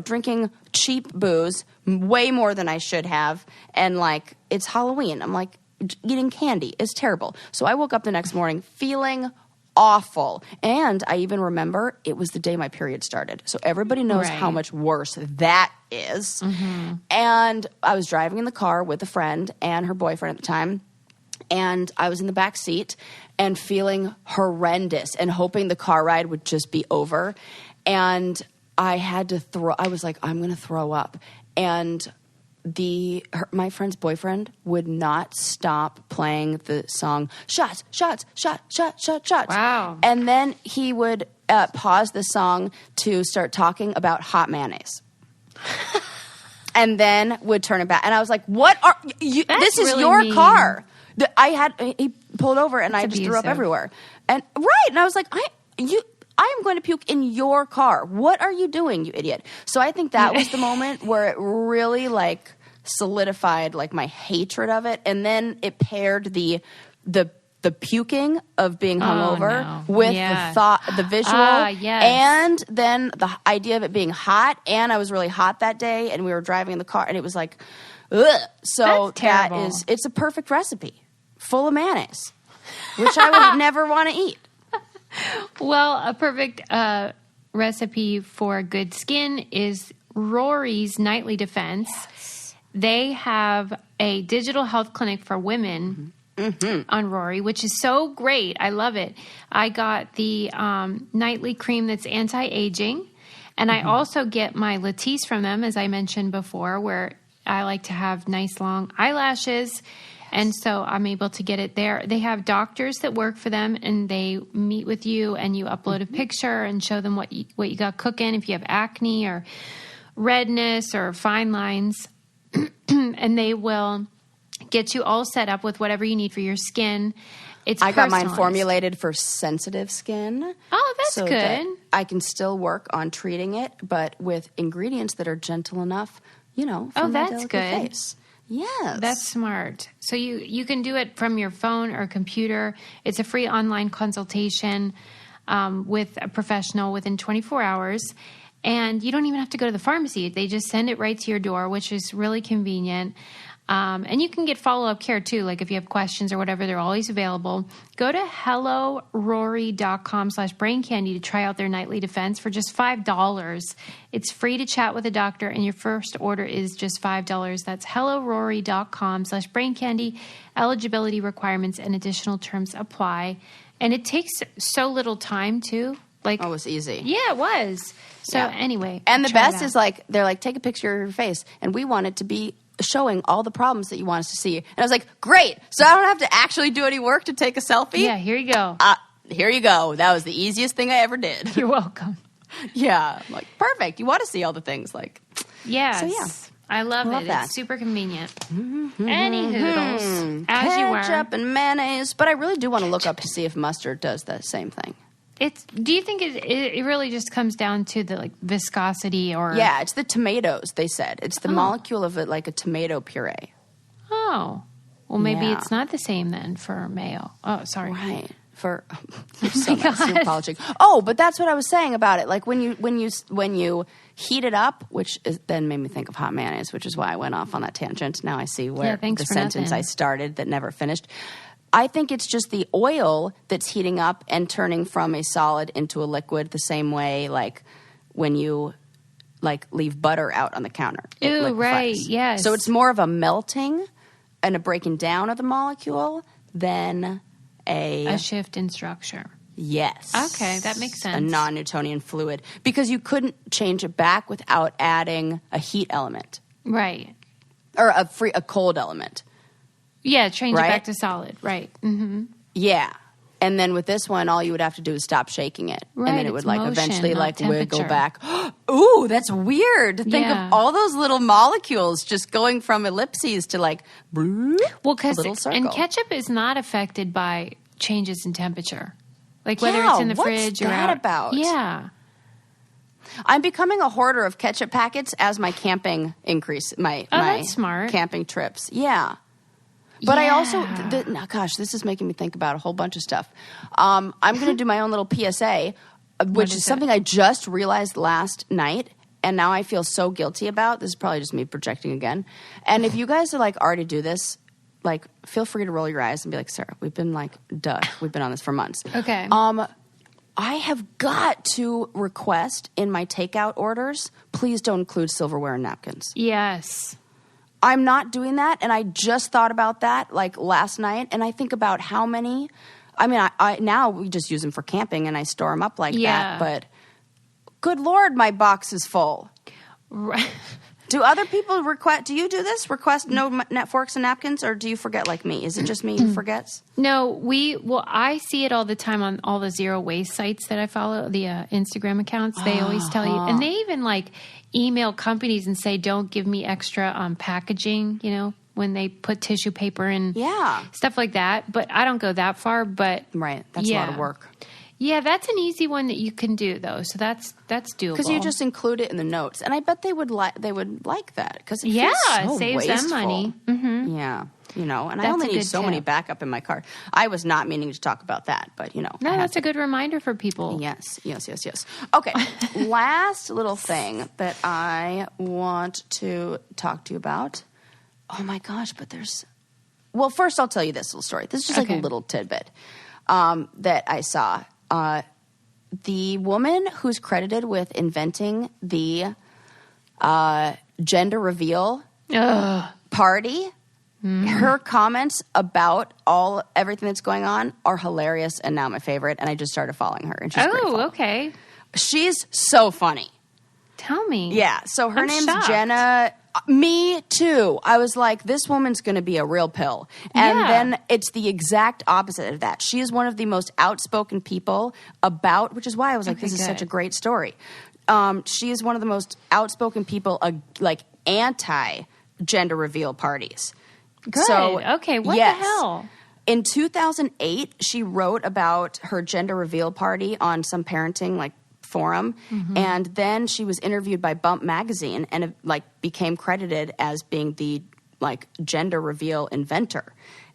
drinking cheap booze way more than I should have. And like, it's Halloween. I'm like, eating candy is terrible. So I woke up the next morning feeling awful. And I even remember it was the day my period started. So everybody knows how much worse that is. Mm-hmm. And I was driving in the car with a friend and her boyfriend at the time. And I was in the back seat and feeling horrendous and hoping the car ride would just be over. And I had to I was like, I'm going to throw up. And my friend's boyfriend would not stop playing the song, shots, shots, shot, shot, shot, shots. Wow. And then he would pause the song to start talking about hot mayonnaise. And then would turn it back. And I was like, what are you? This is really your mean. Car. He pulled over and I just threw up everywhere. And I was like, I am going to puke in your car. What are you doing, you idiot? So I think that was the moment where it really like solidified like my hatred of it. And then it paired the puking of being hungover with the visual, and then the idea of it being hot. And I was really hot that day, and we were driving in the car, and it was like, ugh. So it's a perfect recipe, full of mayonnaise, which I would never want to eat. Well, a perfect recipe for good skin is Rory's Nightly Defense. Yes. They have a digital health clinic for women on Rory, which is so great. I love it. I got the nightly cream that's anti-aging, and I also get my Latisse from them, as I mentioned before, where I like to have nice long eyelashes. And so I'm able to get it there. They have doctors that work for them, and they meet with you, and you upload a picture and show them what you got cooking, if you have acne or redness or fine lines. And they will Get you all set up with whatever you need for your skin. I got mine formulated for sensitive skin. Oh, that's good. That I can still work on treating it, but with ingredients that are gentle enough, for my delicate face. Yes. That's smart. So you can do it from your phone or computer. It's a free online consultation with a professional within 24 hours. And you don't even have to go to the pharmacy. They just send it right to your door, which is really convenient. And you can get follow-up care, too. Like if you have questions or whatever, they're always available. Go to hellorory.com/braincandy to try out their nightly defense for just $5. It's free to chat with a doctor, and your first order is just $5. That's hellorory.com/braincandy. Eligibility requirements and additional terms apply. And it takes so little time, too. It was easy. Yeah, it was. So anyway. And the best is they're like, take a picture of your face, and we want it to be showing all the problems that you want us to see. And I was like, great. So I don't have to actually do any work to take a selfie? Yeah, here you go. Here you go. That was the easiest thing I ever did. You're welcome. Yeah. I'm like, perfect. You want to see all the things. Yes. So, yeah. I love it. That. It's super convenient. Any hoodles. As you were. Ketchup and mayonnaise. But I really do want to look up to see if mustard does the same thing. Do you think it really just comes down to the viscosity or? Yeah, it's the tomatoes. They said it's the molecule of it, like a tomato puree. Oh, well, maybe it's not the same then for mayo. Oh, sorry. Right. You're so apologetic. Oh, but that's what I was saying about it. Like when you heat it up, which then made me think of hot mayonnaise, which is why I went off on that tangent. Now I see where the sentence I started that never finished. I think it's just the oil that's heating up and turning from a solid into a liquid the same way when you leave butter out on the counter. Ooh, right, yes. So it's more of a melting and a breaking down of the molecule than a shift in structure. Yes. Okay, that makes sense. A non-Newtonian fluid. Because you couldn't change it back without adding a heat element. Right. Or a cold element. Yeah, change it back to solid. Right. Mm-hmm. Yeah. And then with this one, all you would have to do is stop shaking it. Right, and then it would eventually wiggle temperature. back. Ooh, that's weird to think of all those little molecules just going from ellipses to a little circle. And ketchup is not affected by changes in temperature. Whether it's in the fridge or out. What's that about? Yeah. I'm becoming a hoarder of ketchup packets as my camping that's smart. Camping trips. Yeah. But I also, this is making me think about a whole bunch of stuff. I'm going to do my own little PSA, which is something I just realized last night, and now I feel so guilty about. This is probably just me projecting again. And if you guys are already do this, feel free to roll your eyes and be like, Sarah, we've been we've been on this for months. Okay. I have got to request in my takeout orders, please don't include silverware and napkins. Yes. I'm not doing that, and I just thought about that last night, and I think about how many. I mean, I now we just use them for camping, and I store them up that. But good Lord, my box is full. Right. Do other people request? Do you do this? Request no forks and napkins, or do you forget like me? Is it just me who forgets? No, I see it all the time on all the zero waste sites that I follow, the Instagram accounts. They always tell you, and they even email companies and say, "Don't give me extra packaging." When they put tissue paper and stuff like that. But I don't go that far. But right, that's a lot of work. Yeah, that's an easy one that you can do though. So that's doable. Because you just include it in the notes, and I bet they would like that because it feels so saves wasteful. them money. Mm-hmm. Yeah, and I only need so many backup in my car. I was not meaning to talk about that, but No, that's a good reminder for people. Yes. Okay, last little thing that I want to talk to you about. Oh my gosh, but there's. Well, first I'll tell you this little story. This is just a little tidbit that I saw. The woman who's credited with inventing the gender reveal party, her comments about everything that's going on are hilarious and now my favorite, and I just started following her. And she's grateful. Okay. She's so funny. Tell me. Yeah, so her name's shocked. Jenna. Me too. I was like, this woman's going to be a real pill. And then it's the exact opposite of that. She is one of the most outspoken people about, which is why I was like, this is such a great story. She is one of the most outspoken people, anti-gender reveal parties. Good. So, okay, what the hell? In 2008, she wrote about her gender reveal party on some parenting forum, and then she was interviewed by Bump magazine and became credited as being the gender reveal inventor.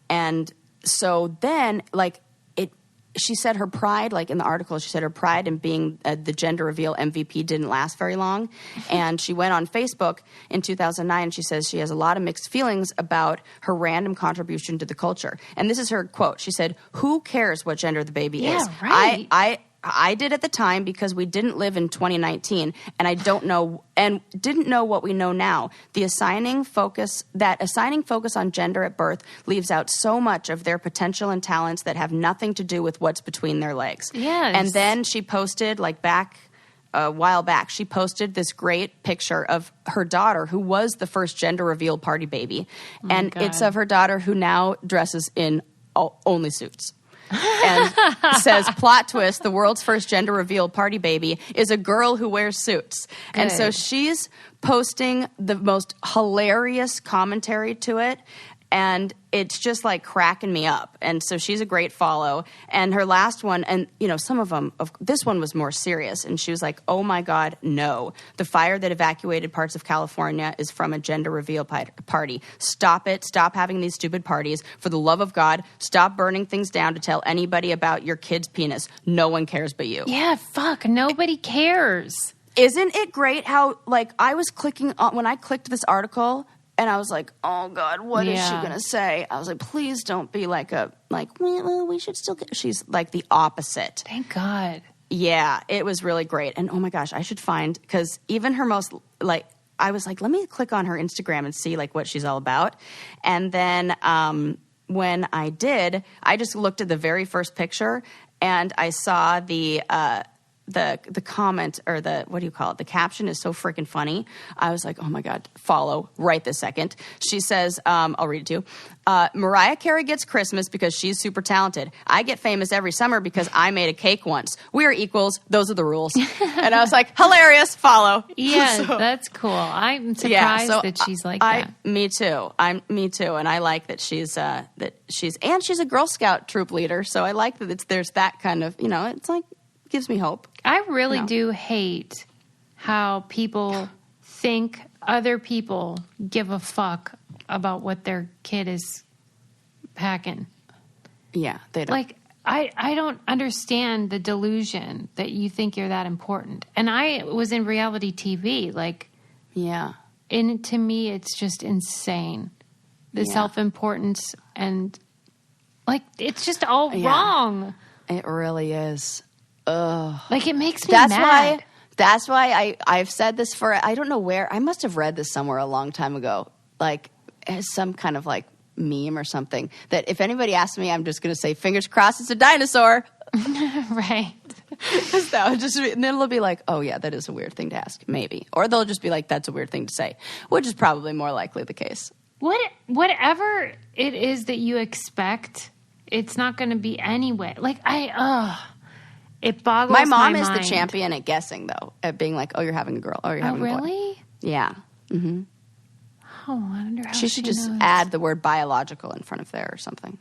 And so then she said her pride, in the article, she said her pride in being the gender reveal MVP didn't last very long. And she went on Facebook in 2009 and she says she has a lot of mixed feelings about her random contribution to the culture. And this is her quote. She said, "Who cares what gender the baby is? Right. I did at the time because we didn't live in 2019 and I don't know and didn't know what we know now. Assigning focus on gender at birth leaves out so much of their potential and talents that have nothing to do with what's between their legs." Yes. And then she posted a while back, she posted this great picture of her daughter who was the first gender reveal party baby. And it's of her daughter who now dresses in only suits. And says, plot twist, the world's first gender reveal party baby is a girl who wears suits. Good. And so she's posting the most hilarious commentary to it. And it's just cracking me up. And so she's a great follow. And her last one, and some of them, this one was more serious. And she was like, "Oh my God, no. The fire that evacuated parts of California is from a gender reveal party. Stop it. Stop having these stupid parties. For the love of God, stop burning things down to tell anybody about your kid's penis. No one cares but you." Yeah, fuck. Nobody cares. Isn't it great how, I was clicking on, when I clicked this article, and I was like, "Oh God, what is she gonna say?" I was like, "Please don't be well, we should still get." She's the opposite. Thank God. Yeah, it was really great. And oh my gosh, I should find, because even her most I was like, let me click on her Instagram and see what she's all about. And then when I did, I just looked at the very first picture and I saw the comment, or what do you call it? The caption is so freaking funny. I was like, oh my God, follow right this second. She says, I'll read it to you. "Mariah Carey gets Christmas because she's super talented. I get famous every summer because I made a cake once. We are equals. Those are the rules." And I was like, hilarious, follow. Yeah, so, that's cool. I'm surprised that she's like that. Me too. Me too. And I like that she's a Girl Scout troop leader. So I like that there's that kind of, it's gives me hope. I really do hate how people think other people give a fuck about what their kid is packing. Yeah, they don't. I don't understand the delusion that you think you're that important. And I was in reality TV, yeah. And to me, it's just insane. The self-importance and, it's just all wrong. It really is. Ugh. It makes me mad. That's why I've said this I don't know where. I must have read this somewhere a long time ago. As some kind of meme or something. That if anybody asks me, I'm just going to say, fingers crossed it's a dinosaur. Right. That would just, and then it'll be oh yeah, that is a weird thing to ask. Maybe. Or they'll just be that's a weird thing to say. Which is probably more likely the case. Whatever it is that you expect, it's not going to be anyway. It boggles my mind. My mom is the champion at guessing, though, at being oh, you're having a girl. Oh, you're having a boy. Really? Yeah. Mm-hmm. Oh, I wonder how she should just add the word biological in front of there or something.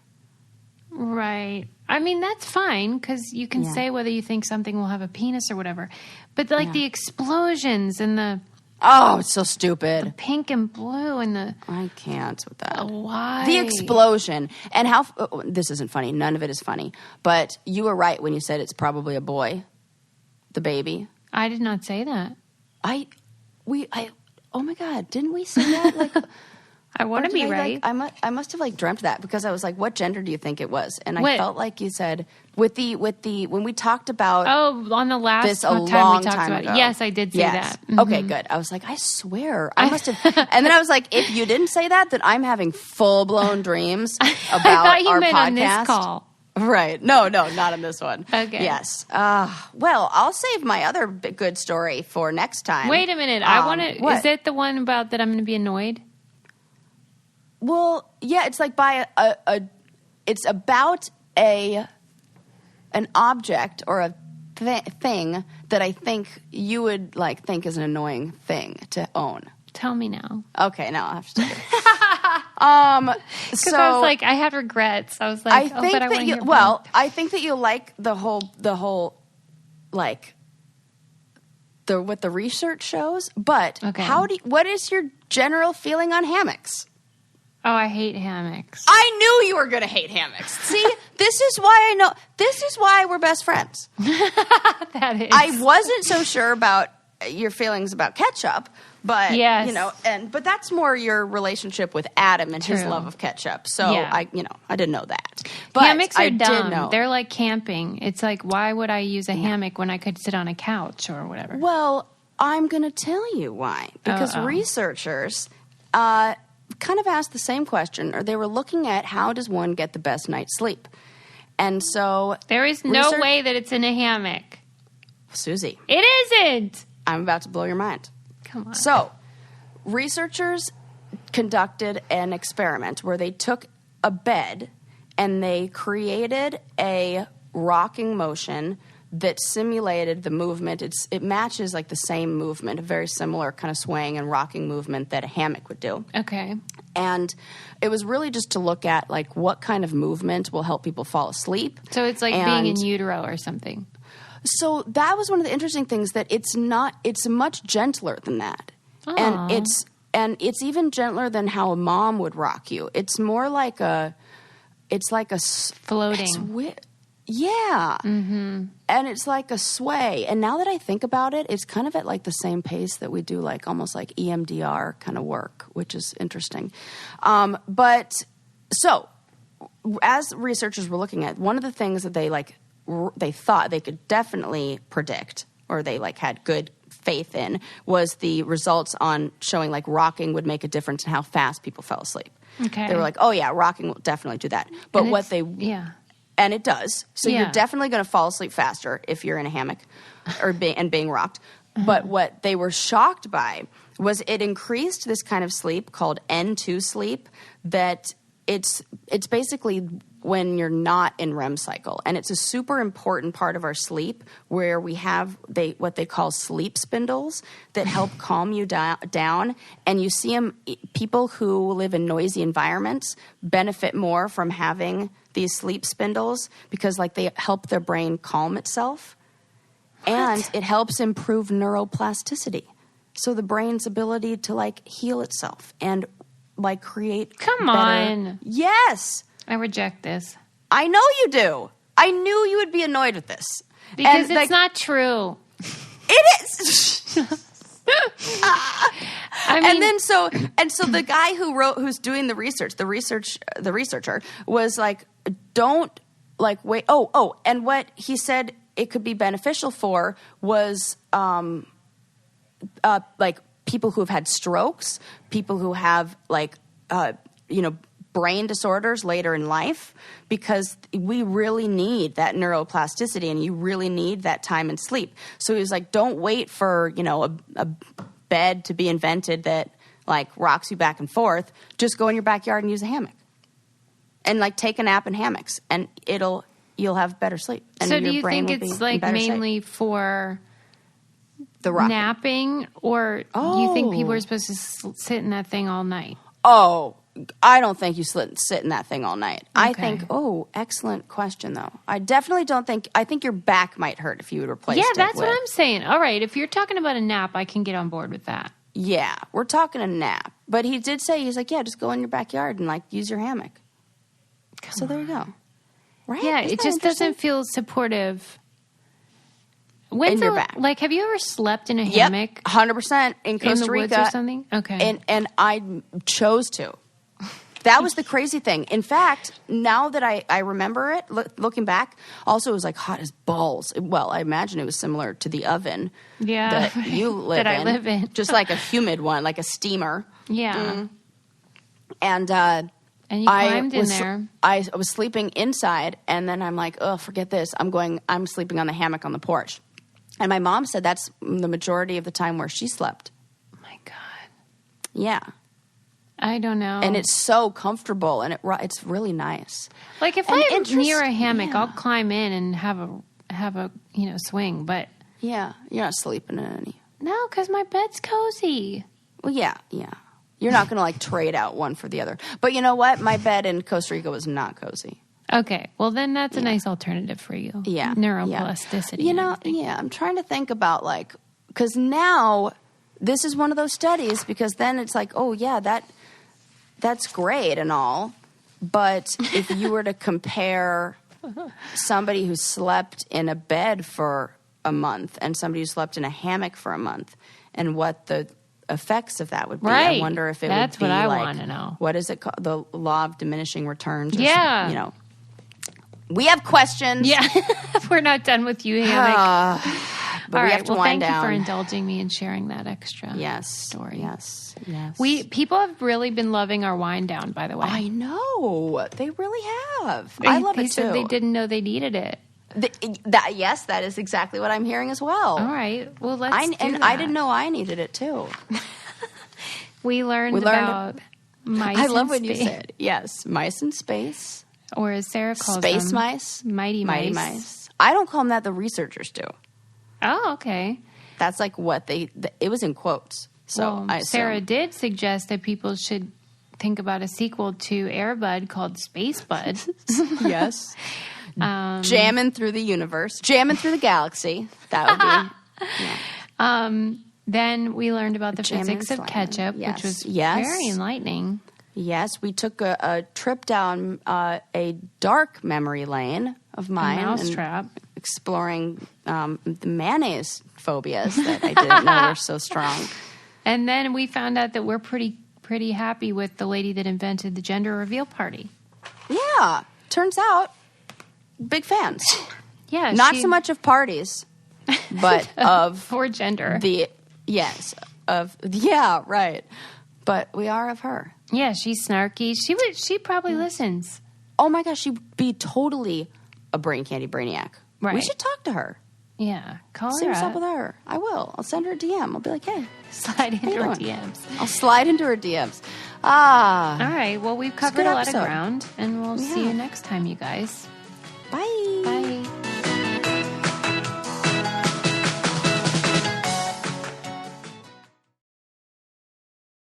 Right. I mean, that's fine, because you can say whether you think something will have a penis or whatever. But, the explosions and the... Oh, it's so stupid. The pink and blue and the... I can't with that. Why? The explosion. And how... this isn't funny. None of it is funny. But you were right when you said it's probably a boy. The baby. I did not say that. Oh my God. Didn't we say that? I want to be right. I must have dreamt that, because I was like, what gender do you think it was? And I felt like you said with the when we talked about on the last this time we talked about ago. it. Yes, I did say that. Mm-hmm. Okay, good. I was like, I swear I must have. And then I was like, if you didn't say that, then I'm having full blown dreams about I thought you our meant podcast. On this call. Right. No, not on this one. Okay. Yes. Well, I'll save my other good story for next time. Wait a minute. I want to. Is it the one about that I'm going to be annoyed? Well, yeah, it's by it's about an object or a thing that I think you would think is an annoying thing to own. Tell me now. Okay, now I'll have to tell you. Because I was like, I had regrets. I was like, I think that you like the whole, like, what the research shows. But what is your general feeling on hammocks? Oh, I hate hammocks. I knew you were going to hate hammocks. See, this is why I know. This is why we're best friends. That is. I wasn't so sure about your feelings about ketchup, but but that's more your relationship with Adam and his love of ketchup. So I didn't know that. But hammocks are dumb. They're like camping. It's like, why would I use a hammock when I could sit on a couch or whatever? Well, I'm going to tell you why. Because researchers kind of asked the same question, or they were looking at how does one get the best night's sleep. And so there is no way that it's in a hammock. Susie. It isn't. I'm about to blow your mind. Come on. So, researchers conducted an experiment where they took a bed and they created a rocking motion that simulated the movement. It matches like the same movement, a very similar kind of swaying and rocking movement that a hammock would do. Okay. And it was really just to look at like what kind of movement will help people fall asleep. So it's like being in utero or something. So that was one of the interesting things, that it's much gentler than that. Aww. And it's even gentler than how a mom would rock you. It's more like floating. Yeah. Mm-hmm. And it's like a sway. And now that I think about it, it's kind of at like the same pace that we do like almost like EMDR kind of work, which is interesting. But so as researchers were looking at, one of the things that they thought they could definitely predict, or they like had good faith in, was the results on showing like rocking would make a difference in how fast people fell asleep. Okay. They were like, oh yeah, rocking will definitely do that. But and it does. So you're definitely going to fall asleep faster if you're in a hammock or being rocked. Uh-huh. But what they were shocked by was it increased this kind of sleep called N2 sleep, that it's basically when you're not in REM cycle. And it's a super important part of our sleep, where we have what they call sleep spindles that help calm you down. And you see them, people who live in noisy environments benefit more from having these sleep spindles, because like they help their brain calm itself. What? And it helps improve neuroplasticity. So the brain's ability to like heal itself and like create on. Yes. I reject this. I know you do. I knew you would be annoyed with this. Because it's not true. It is. I mean, and so the guy who's doing the researcher was like, don't like wait. Oh, and what he said it could be beneficial for was like people who've had strokes, people who have like brain disorders later in life, because we really need that neuroplasticity and you really need that time and sleep. So he was like, don't wait for, a bed to be invented that like rocks you back and forth. Just go in your backyard and use a hammock and like take a nap in hammocks, and you'll have better sleep. And so do you think it's like mainly for the rocking? Napping, or you think people are supposed to sit in that thing all night? Oh, I don't think you sit in that thing all night. Okay. I think, excellent question, though. I definitely don't think, I think your back might hurt if you would replace it. Yeah, that's what I'm saying. All right, if you're talking about a nap, I can get on board with that. Yeah, we're talking a nap. But he did say, he's like, yeah, just go in your backyard and like use your hammock. So there you go. Right? Yeah, it just doesn't feel supportive. In your back. Like, have you ever slept in a hammock? 100% in Costa Rica. Woods or something? Okay. And I chose to. That was the crazy thing. In fact, now that I remember it, looking back, also it was like hot as balls. Well, I imagine it was similar to the oven that you live in. That I live in. Just like a humid one, like a steamer. Yeah. And you climbed in there. I was sleeping inside, and then I'm like, oh, forget this. I'm sleeping on the hammock on the porch. And my mom said that's the majority of the time where she slept. Oh, my God. Yeah. I don't know. And it's so comfortable, and it's really nice. Like if I'm near a hammock, I'll climb in and have a swing. But yeah, you're not sleeping in any. No, because my bed's cozy. Well, yeah. You're not going to like trade out one for the other. But you know what? My bed in Costa Rica was not cozy. Okay. Well, then that's a nice alternative for you. Yeah. Neuroplasticity. You know, I'm trying to think about like, because now this is one of those studies because then it's like, oh, yeah, that's great and all. But if you were to compare somebody who slept in a bed for a month and somebody who slept in a hammock for a month and what the effects of that would be. Right. I wonder if it That's would be what I like, want to know. What is it called? The law of diminishing returns. Yeah. You know, we have questions. Yeah. We're not done with you, Hammock. But all we right. have to wind thank down. you for indulging me and sharing that extra story. Yes. People have really been loving our wind down, by the way. I know. They really have. I love it too. They said they didn't know they needed it. Yes, that is exactly what I'm hearing as well. All right. Well, let's do that. I didn't know I needed it too. We learned about mice I love in when space. you said yes, mice in space. Or as Sarah calls space them, mice. Mighty mice. I don't call them that. The researchers do. Oh, okay. That's like what it was in quotes. So Sarah did suggest that people should think about a sequel to Air Bud called Space Bud. Yes. Jamming through the universe, jamming through the galaxy. That would be. Then we learned about the physics of ketchup, which was very enlightening. Yes, we took a trip down a dark memory lane of mine. A mousetrap. Exploring the mayonnaise phobias that I didn't know were so strong. And then we found out that we're pretty happy with the lady that invented the gender reveal party. Yeah, turns out, big fans. Yeah, not so much of parties, but of for gender. Right. But we are of her. Yeah, she's snarky. She probably listens. Oh my gosh, she'd be totally a brain candy brainiac. Right. We should talk to her. Yeah, call See her what's up. up with her. I will. I'll send her a DM. I'll be like, hey. Slide into her DMs. I'll slide into her DMs. All right. Well, we've covered a lot of episode. ground, and we'll see you next time, you guys.